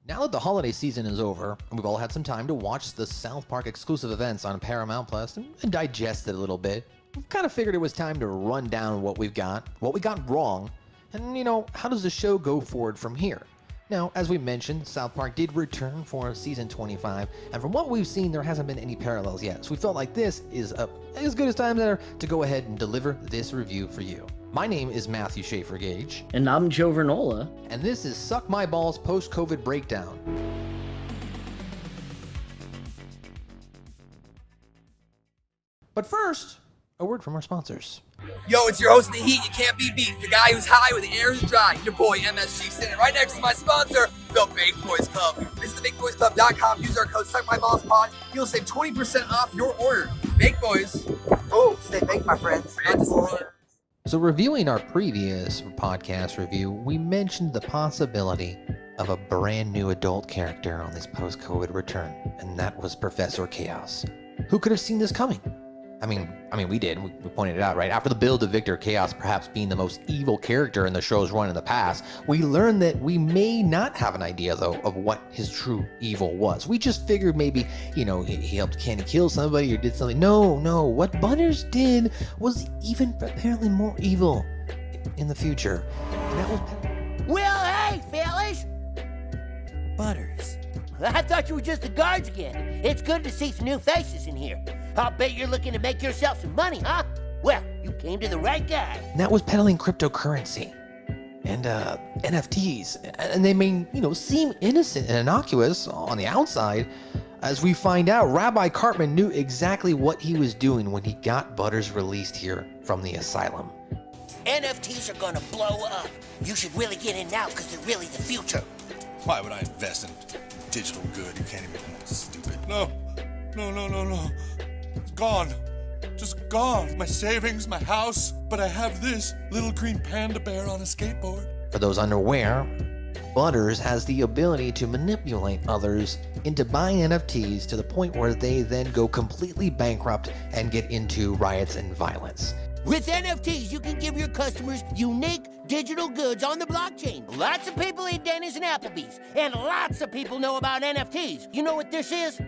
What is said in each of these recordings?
Now that the holiday season is over, and we've all had some time to watch the South Park exclusive events on Paramount Plus and digest it a little bit, we've kind of figured it was time to run down what we got wrong, and how does the show go forward from here? Now, as we mentioned, South Park did return for season 25, and from what we've seen, there hasn't been any parallels yet, so we felt like this is as good as times are to go ahead and deliver this review for you. My name is Matthew Schaefer Gage. And I'm Joe Vernola. And this is Suck My Balls Post-COVID Breakdown. But first, a word from our sponsors. Yo, it's your host of The Heat, you can't be beat. The guy who's high when the air is dry. Your boy MSG sitting right next to my sponsor, the Baked Boys Club. Visit thebakedboysclub.com, use our code SuckMyBallsPod. You'll save 20% off your order. Baked Boys. Oh, stay baked, my friends. Not just So reviewing our previous podcast review, we mentioned the possibility of a brand new adult character on this post-COVID return, and that was Professor Chaos. Who could have seen this coming? I mean, we did. We pointed it out, right? After the build of Victor Chaos perhaps being the most evil character in the show's run in the past, we learned that we may not have an idea, though, of what his true evil was. We just figured maybe, he helped Candy kill somebody or did something. No. What Butters did was even apparently more evil in the future. And that was... Well, hey, fellas! Butters. I thought you were just the guards again. It's good to see some new faces in here. I'll bet you're looking to make yourself some money, huh? Well, you came to the right guy. And that was peddling cryptocurrency and NFTs. And they may, seem innocent and innocuous on the outside. As we find out, Rabbi Cartman knew exactly what he was doing when he got Butters released here from the asylum. NFTs are gonna blow up. You should really get in now because they're really the future. Why would I invest in digital good? You can't even stupid. No. It's gone. Just gone. My savings, my house. But I have this little green panda bear on a skateboard. For those unaware, Butters has the ability to manipulate others into buying NFTs to the point where they then go completely bankrupt and get into riots and violence. With NFTs, you can give your customers unique digital goods on the blockchain. Lots of people eat Denny's and Applebee's, and lots of people know about NFTs. You know what this is?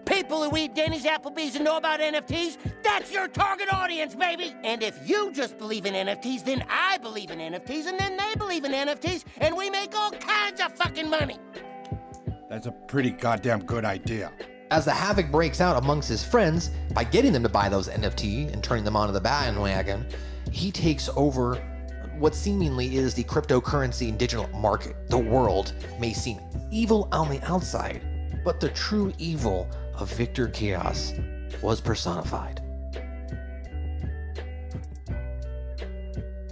People who eat Denny's, Applebee's, and know about NFTs, that's your target audience, baby! And if you just believe in NFTs, then I believe in NFTs, and then they believe in NFTs, and we make all kinds of fucking money! That's a pretty goddamn good idea. As the havoc breaks out amongst his friends, by getting them to buy those NFT and turning them onto the bandwagon, he takes over what seemingly is the cryptocurrency and digital market. The world may seem evil on the outside, but the true evil of Victor Chaos was personified.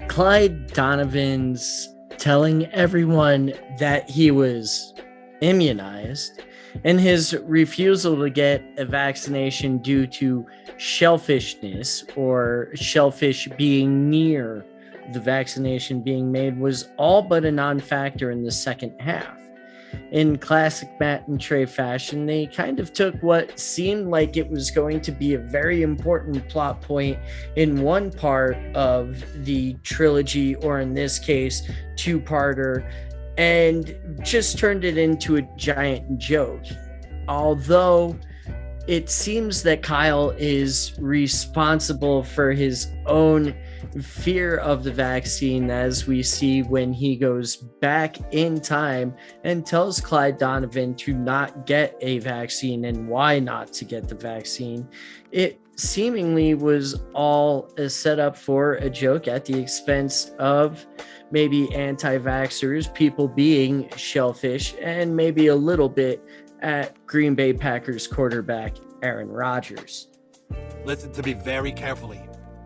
Clyde Donovan's telling everyone that he was immunized, and his refusal to get a vaccination due to shellfishness or shellfish being near the vaccination being made was all but a non-factor in the second half. In classic Matt and Trey fashion, they kind of took what seemed like it was going to be a very important plot point in one part of the trilogy, or in this case, two-parter, and just turned it into a giant joke. Although it seems that Kyle is responsible for his own fear of the vaccine, as we see when he goes back in time and tells Clyde Donovan to not get a vaccine and why not to get the vaccine. It seemingly was all a setup for a joke at the expense of maybe anti-vaxxers, people being shellfish, and maybe a little bit at Green Bay Packers quarterback Aaron Rodgers. Listen to me very carefully.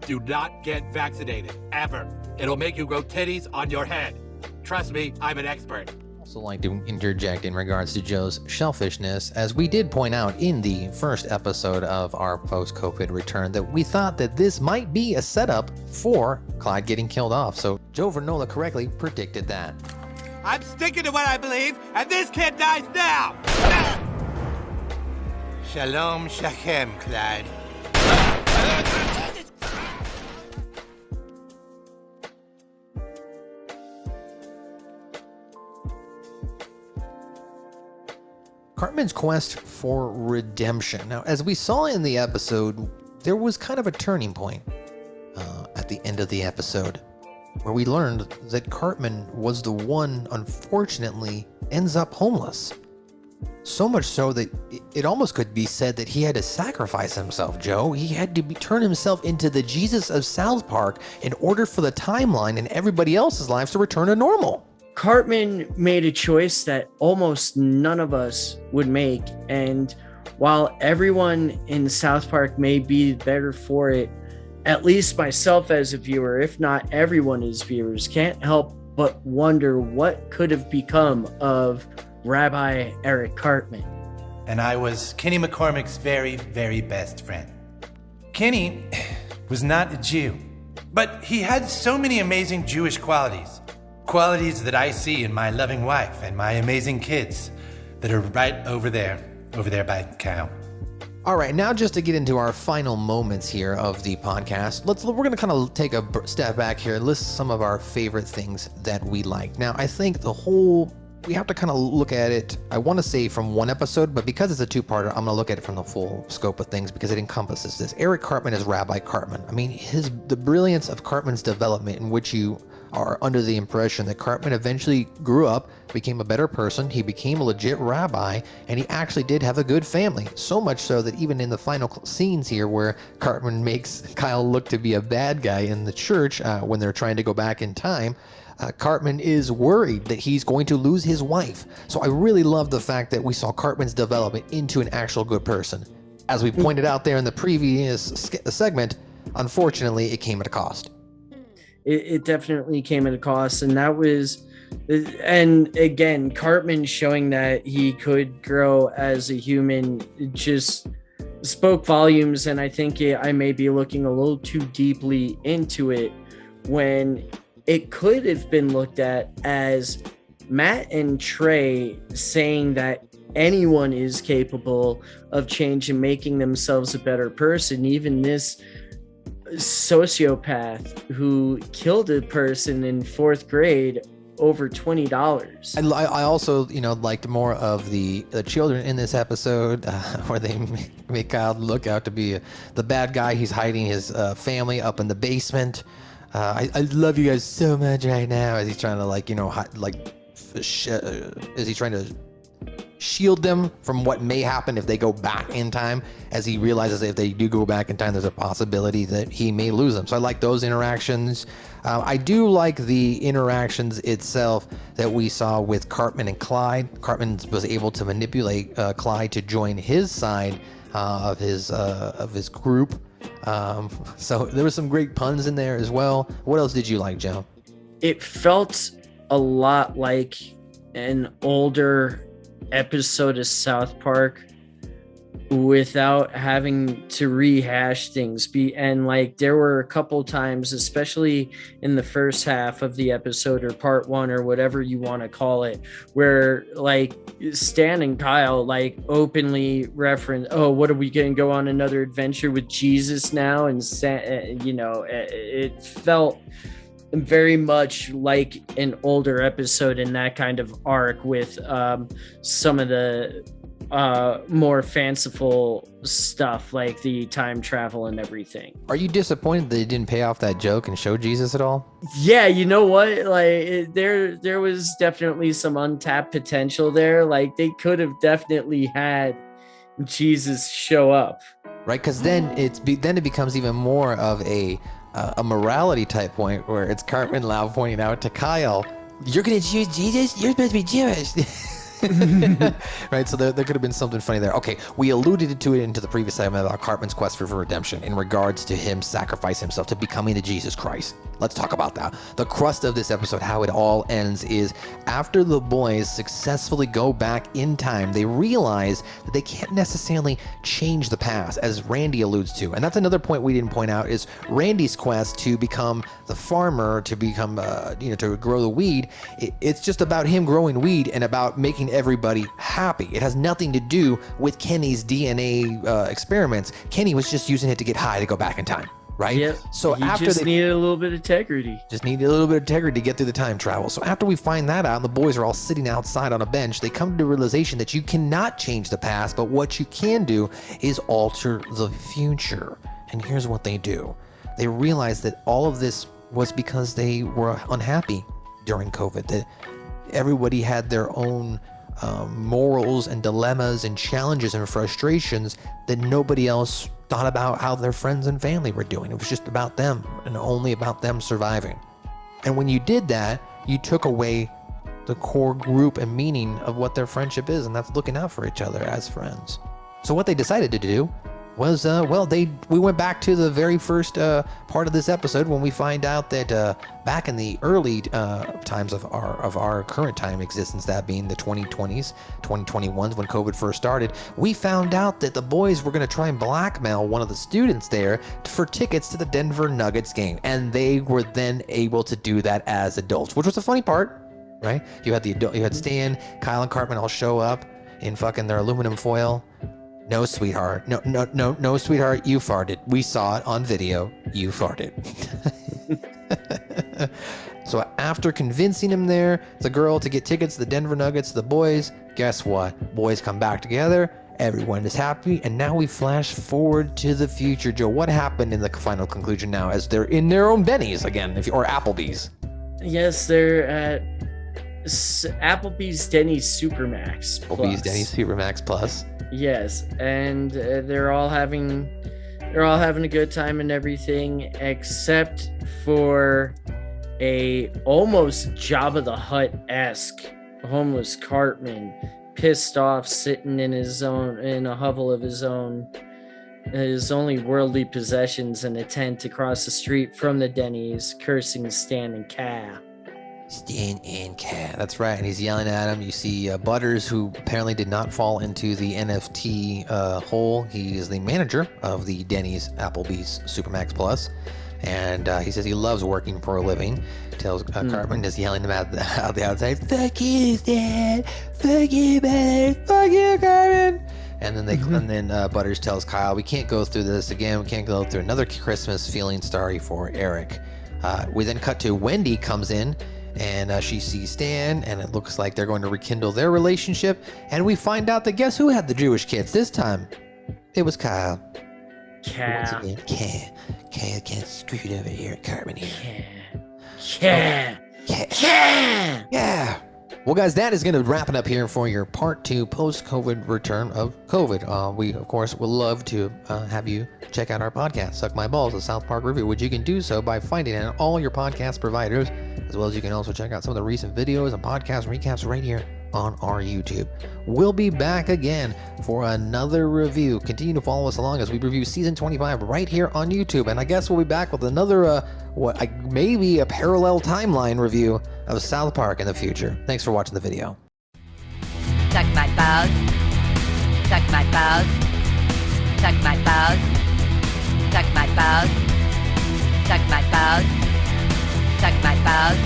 Do not get vaccinated, ever. It'll make you grow titties on your head. Trust me, I'm an expert. Also like to interject in regards to Joe's shellfishness, as we did point out in the first episode of our post-COVID return that we thought that this might be a setup for Clyde getting killed off. So Joe Vernola correctly predicted that. I'm sticking to what I believe, and this kid dies now! Shalom Shachem, Clyde. Cartman's quest for redemption. Now, as we saw in the episode, there was kind of a turning point at the end of the episode where we learned that Cartman was the one, unfortunately, ends up homeless. So much so that it almost could be said that he had to sacrifice himself, Joe. He had to turn himself into the Jesus of South Park in order for the timeline and everybody else's lives to return to normal. Cartman made a choice that almost none of us would make, and while everyone in South Park may be better for it, at least myself as a viewer, if not everyone as viewers, can't help but wonder what could have become of Rabbi Eric Cartman. And I was Kenny McCormick's very, very best friend. Kenny was not a Jew, but he had so many amazing Jewish qualities. Qualities that I see in my loving wife and my amazing kids that are right over there by Cal. All right, now just to get into our final moments here of the podcast, we're going to kind of take a step back here and list some of our favorite things that we like. Now, I think we have to kind of look at it, I want to say from one episode, but because it's a two-parter, I'm going to look at it from the full scope of things because it encompasses this. Eric Cartman is Rabbi Cartman. I mean, the brilliance of Cartman's development, in which you are under the impression that Cartman eventually grew up, became a better person, he became a legit rabbi, and he actually did have a good family. So much so that even in the final scenes here where Cartman makes Kyle look to be a bad guy in the church when they're trying to go back in time, Cartman is worried that he's going to lose his wife. So I really love the fact that we saw Cartman's development into an actual good person. As we pointed out there in the previous segment, unfortunately, it came at a cost. It definitely came at a cost, and that was, and again, Cartman showing that he could grow as a human just spoke volumes, and I think I may be looking a little too deeply into it when it could have been looked at as Matt and Trey saying that anyone is capable of change and making themselves a better person, even this sociopath who killed a person in 4th grade over $20. I also, liked more of the children in this episode where they make Kyle look out to be the bad guy. He's hiding his family up in the basement. I love you guys so much right now as he's trying to is he trying to shield them from what may happen if they go back in time, as he realizes that if they do go back in time, there's a possibility that he may lose them. So I like those interactions. I do like the interactions itself that we saw with Cartman and Clyde. Cartman was able to manipulate Clyde to join his side of his group. So there were some great puns in there as well. What else did you like, Joe? It felt a lot like an older episode of South Park without having to rehash things. And there were a couple times, especially in the first half of the episode or part 1 or whatever you want to call it, where Stan and Kyle openly reference, oh, what are we going to go on another adventure with Jesus now? And it felt very much like an older episode in that kind of arc with some of the more fanciful stuff like the time travel and everything. Are you disappointed they didn't pay off that joke and show Jesus at all? Yeah, you know what? There was definitely some untapped potential there. They could have definitely had Jesus show up. Right, because then it becomes even more of a morality type point where it's Cartman loud pointing out to Kyle, you're going to choose Jesus? You're supposed to be Jewish. Right, so there could have been something funny there. Okay, we alluded to it into the previous segment about Cartman's quest for redemption in regards to him sacrificing himself to becoming the Jesus Christ. Let's talk about that. The crust of this episode, how it all ends, is after the boys successfully go back in time, they realize that they can't necessarily change the past, as Randy alludes to. And that's another point we didn't point out, is Randy's quest to become the farmer, to become, to grow the weed. It's just about him growing weed and about making everybody happy. It has nothing to do with Kenny's DNA experiments. Kenny was just using it to get high to go back in time. right? Yep. So he after just they needed a little bit of integrity. just needed a little bit of integrity to get through the time travel. So after we find that out, and the boys are all sitting outside on a bench, they come to the realization that you cannot change the past, but what you can do is alter the future. And here's what they do. They realize that all of this was because they were unhappy during COVID, that everybody had their own morals and dilemmas and challenges and frustrations that nobody else thought about how their friends and family were doing. It was just about them and only about them surviving. And when you did that, you took away the core group and meaning of what their friendship is, and that's looking out for each other as friends. So what they decided to do was, we went back to the very first part of this episode when we find out that back in the early times of our current time existence, that being the 2020s, 2021s, when COVID first started, we found out that the boys were going to try and blackmail one of the students there for tickets to the Denver Nuggets game, and they were then able to do that as adults, which was the funny part, right? You had Stan, Kyle, and Cartman all show up in fucking their aluminum foil. No, sweetheart. No, sweetheart. You farted. We saw it on video. You farted. So after convincing him the girl to get tickets to the Denver Nuggets, the boys, guess what? Boys come back together. Everyone is happy. And now we flash forward to the future. Joe, what happened in the final conclusion now as they're in their own Benny's again, or Applebee's? Yes, they're at Applebee's Denny's Supermax Plus. Applebee's Denny's Supermax Plus. Yes, and they're all having a good time and everything, except for a almost Jabba the Hutt-esque homeless Cartman, pissed off, sitting in a hovel of his only worldly possessions in a tent across the street from the Denny's, cursing Stan and Cat. Stan and Cat. That's right. And he's yelling at him. You see Butters, who apparently did not fall into the NFT hole. He is the manager of the Denny's Applebee's Supermax Plus. And he says he loves working for a living. Tells Cartman, is yelling him out the outside, "Fuck you, Stan! Fuck you, Butters! Fuck you, Cartman!" And then Butters tells Kyle, "We can't go through this again. We can't go through another Christmas feeling sorry for Eric." We then cut to Wendy comes in. And she sees Stan, and it looks like they're going to rekindle their relationship. And we find out that guess who had the Jewish kids this time? It was Kyle. Cat. Once again, Kyle gets screwed over here at Cartman here. Yeah. Well, guys, that is going to wrap it up here for your part 2 post-COVID return of COVID. We, of course, would love to have you check out our podcast, Suck My Balls, a South Park review, which you can do so by finding it on all your podcast providers, as well as you can also check out some of the recent videos and podcast recaps right here on our YouTube. We'll be back again for another review. Continue to follow us along as we review season 25 right here on YouTube. And I guess we'll be back with another, maybe a parallel timeline review of South Park in the future. Thanks for watching the video. Suck my balls. Suck my balls. Suck my balls. Suck my balls. Suck my balls. Suck my balls.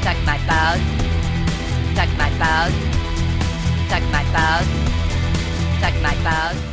Suck my balls. Suck my balls. Suck my balls. Suck my balls.